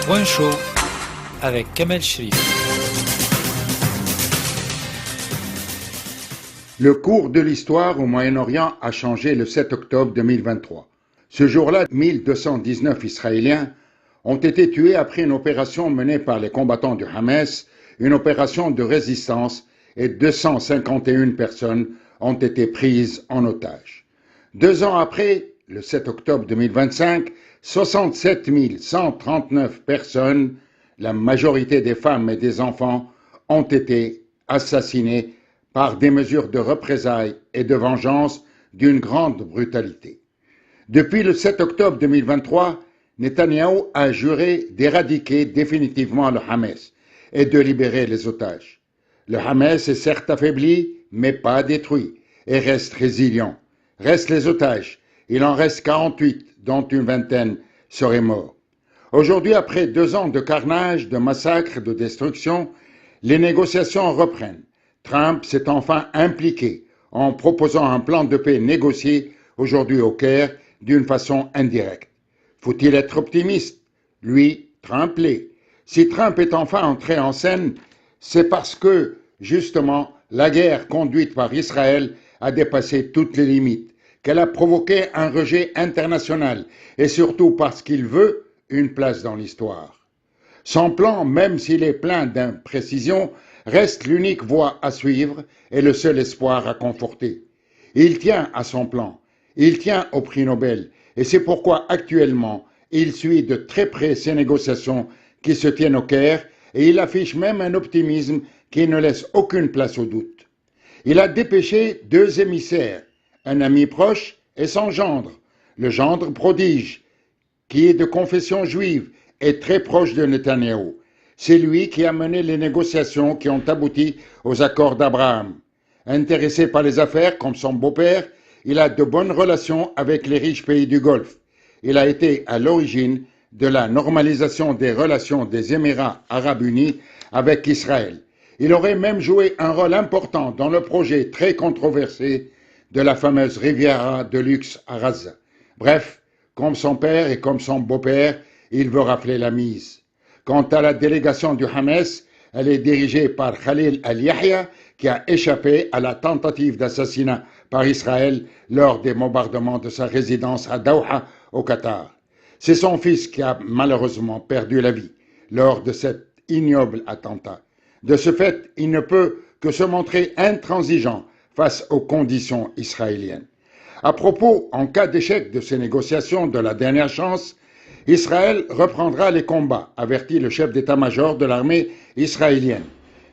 Point chaud avec Kamel Cherif. Le cours de l'histoire au Moyen-Orient a changé le 7 octobre 2023. Ce jour-là, 1219 Israéliens ont été tués après une opération menée par les combattants du Hamas, une opération de résistance, et 251 personnes ont été prises en otage. 2 ans après, le 7 octobre 2025, 67 139 personnes, la majorité des femmes et des enfants, ont été assassinées par des mesures de représailles et de vengeance d'une grande brutalité. Depuis le 7 octobre 2023, Netanyahou a juré d'éradiquer définitivement le Hamas et de libérer les otages. Le Hamas est certes affaibli, mais pas détruit, et reste résilient. Restent les otages. Il en reste 48, dont une vingtaine seraient morts. Aujourd'hui, après 2 ans de carnage, de massacres, de destruction, les négociations reprennent. Trump s'est enfin impliqué en proposant un plan de paix négocié aujourd'hui au Caire d'une façon indirecte. Faut-il être optimiste? Lui, Trump l'est. Si Trump est enfin entré en scène, c'est parce que, justement, la guerre conduite par Israël a dépassé toutes les limites, qu'elle a provoqué un rejet international et surtout parce qu'il veut une place dans l'histoire. Son plan, même s'il est plein d'imprécisions, reste l'unique voie à suivre et le seul espoir à conforter. Il tient à son plan, il tient au prix Nobel et c'est pourquoi actuellement il suit de très près ces négociations qui se tiennent au Caire et il affiche même un optimisme qui ne laisse aucune place au doute. Il a dépêché 2 émissaires, un ami proche et son gendre, le gendre prodige, qui est de confession juive et très proche de Netanyahou. C'est lui qui a mené les négociations qui ont abouti aux accords d'Abraham. Intéressé par les affaires comme son beau-père, il a de bonnes relations avec les riches pays du Golfe. Il a été à l'origine de la normalisation des relations des Émirats arabes unis avec Israël. Il aurait même joué un rôle important dans le projet très controversé de la fameuse Riviera de luxe à Gaza. Bref, comme son père et comme son beau-père, il veut rafler la mise. Quant à la délégation du Hamas, elle est dirigée par Khalil al-Yahya, qui a échappé à la tentative d'assassinat par Israël lors des bombardements de sa résidence à Doha, au Qatar. C'est son fils qui a malheureusement perdu la vie lors de cet ignoble attentat. De ce fait, il ne peut que se montrer intransigeant face aux conditions israéliennes. À propos, en cas d'échec de ces négociations de la dernière chance, Israël reprendra les combats, avertit le chef d'état-major de l'armée israélienne.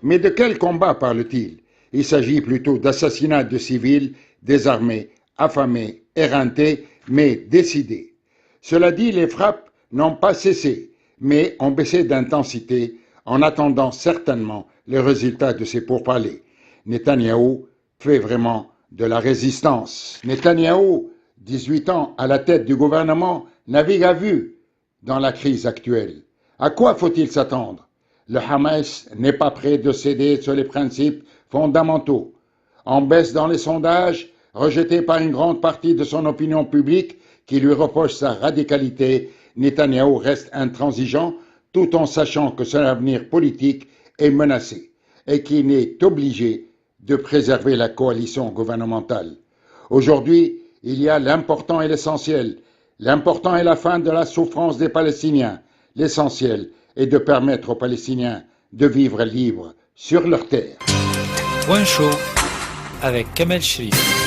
Mais de quel combat parle-t-il? Il s'agit plutôt d'assassinats de civils, désarmés, affamés, éreintés, mais décidés. Cela dit, les frappes n'ont pas cessé, mais ont baissé d'intensité en attendant certainement les résultats de ces pourparlers. Netanyahou fait vraiment de la résistance. Netanyahou, 18 ans à la tête du gouvernement, navigue à vue dans la crise actuelle. À quoi faut-il s'attendre? Le Hamas n'est pas prêt de céder sur les principes fondamentaux. En baisse dans les sondages, rejeté par une grande partie de son opinion publique qui lui reproche sa radicalité, Netanyahou reste intransigeant tout en sachant que son avenir politique est menacé et qu'il est obligé de préserver la coalition gouvernementale. Aujourd'hui, il y a l'important et l'essentiel. L'important est la fin de la souffrance des Palestiniens. L'essentiel est de permettre aux Palestiniens de vivre libres sur leur terre. Point chaud avec Kamel Cherif.